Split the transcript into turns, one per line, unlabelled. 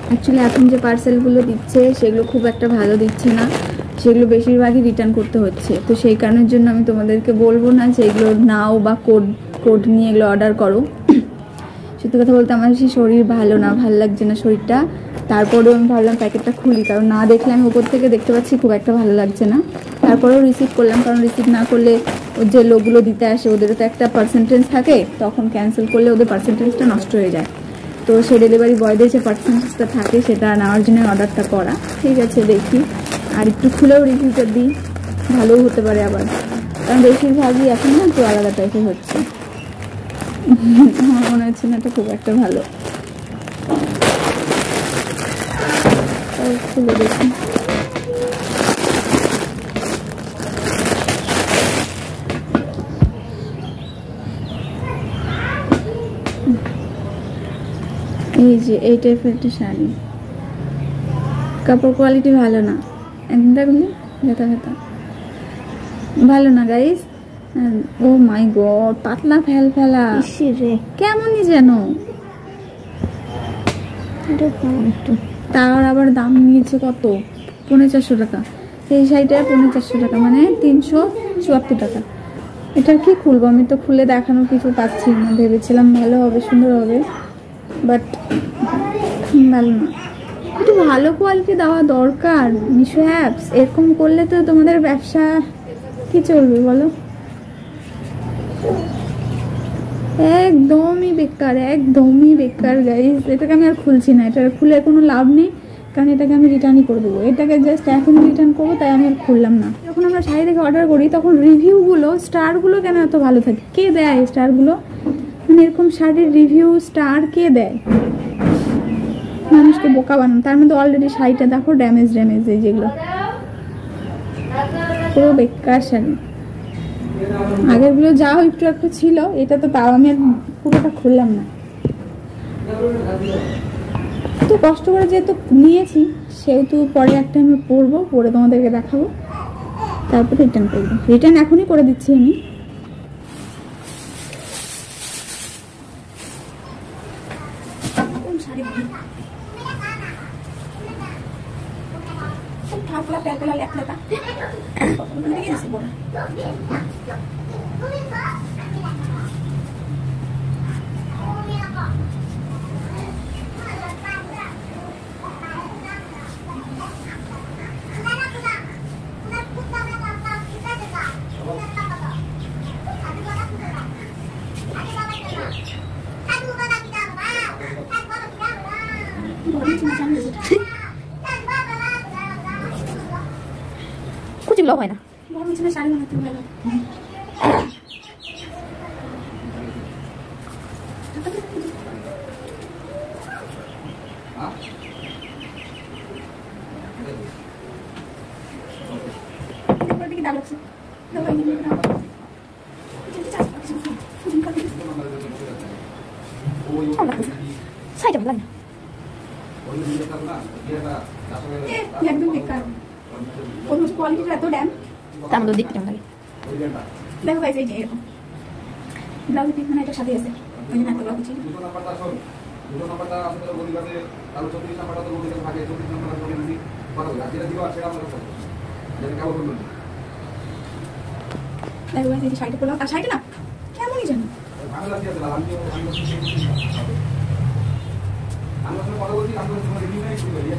Actually এখন যে পার্সেলগুলো দিচ্ছে সেগুলো খুব একটা ভালো দিচ্ছে না, সেগুলো বেশিরভাগই রিটার্ন করতে হচ্ছে। তো সেই কারণের জন্য আমি তোমাদেরকে বলবো না যে এগুলো নাও বা কোড নিয়ে এগুলো অর্ডার করো। সত্যি কথা বলতে আমার বেশি শরীর ভালো না, ভালো লাগছে না শরীরটা, তারপরেও আমি ভাবলাম প্যাকেটটা খুলি, কারণ না দেখলে আমি উপর থেকে দেখতে পাচ্ছি খুব একটা ভালো লাগছে না। তারপরেও রিসিভ করলাম, কারণ রিসিভ না করলে যে লোকগুলো দিতে আসে ওদেরও তো একটা পার্সেন্টেজ থাকে, তখন ক্যান্সেল করলে ওদের পার্সেন্টেজটা নষ্ট হয়ে যায়। তো সে ডেলিভারি বয়দের যে পার্সেন্টেজটা থাকে সেটা নেওয়ার জন্য অর্ডারটা করা। ঠিক আছে, দেখি আর একটু খুলেও রিভিউটা দিই, ভালোও হতে পারে আবার, কারণ বেশিরভাগই এখন না একটু আলাদা টাইপের হচ্ছে। আমার মনে হচ্ছে না এটা খুব একটা ভালো। খুলে দেখি। এই যে এই টাইপের একটা শাড়ি, কাপড় কোয়ালিটি ভালো না, একদম দেখুন ব্যথা ব্যথা, ভালো না গাইস। ও মাই গড, পাতলা ফেলা কেমনই যেন, তার আবার দাম নিয়েছে কত, 450 টাকা। সেই শাড়িটার 450 টাকা, মানে 374 টাকা। এটার কি খুলবো, আমি তো খুলে দেখানোর কিছু পাচ্ছি না। ভেবেছিলাম ভালো হবে, সুন্দর হবে, বাট ভালো না। একটু ভালো কোয়ালিটি দেওয়া দরকার মিশো অ্যাপস। এরকম করলে তো তোমাদের ব্যবসা কি চলবে বলো? একদমই বেকার, একদমই বেকার গাইস। এটাকে আমি আর খুলছি না, এটা খুলে কোনো লাভ নেই, কারণ এটাকে আমি রিটার্নই করে দেবো। এটাকে জাস্ট এখন রিটার্ন করবো, তাই আমি আর খুললাম না। যখন আমরা শাড়ি থেকে অর্ডার করি তখন রিভিউগুলো, স্টারগুলো কেন এত ভালো থাকে? কে দেয় স্টারগুলো? মানে এরকম শাড়ির রিভিউ স্টার কে দেয়? মানুষকে বোকা বানান। তার মধ্যে অলরেডি শাড়িটা দেখো ড্যামেজ এই যেগুলো, পুরো বেকার শাড়ি। আগেরগুলো যাও একটু একটু ছিল, এটা তো তাও আমি আর পুরোটা খুললাম না। তো কষ্ট করে যেহেতু নিয়েছি সেহেতু পরে একটা আমি পরবো, পরে তোমাদেরকে দেখাবো, তারপর রিটার্ন করবো। রিটার্ন এখনই করে দিচ্ছি আমি। कुछ ब्लॉग है ना शादी बनाते साइड में लगना एकदम बेकार और मुझे क्वालिटी का तो डैम তার মধ্যে দেখতে কেমন লাগে দেখো গাইস। এই যে এরকম ব্লাউজ পিস মানে এটা সাথে আছে, ওই জন্য এত ব্লাউজ ছিল। দুটো নাম্বারটা আছে তো বলি কাছে, তাহলে 34 নাম্বারটা তো বলি কাছে থাকে, 34 নাম্বারটা বলি দিই কত হবে, যেটা দিবা সেটা আমরা করব, যেটা কাও করব। দেখো গাইস এই যে শাড়িটা পরলাম, আর শাড়িটা না কেমনই জানো ভালো লাগছে। আমি আসলে কথা বলছি, আমি তোমার রিভিউ নাই শুরু করি।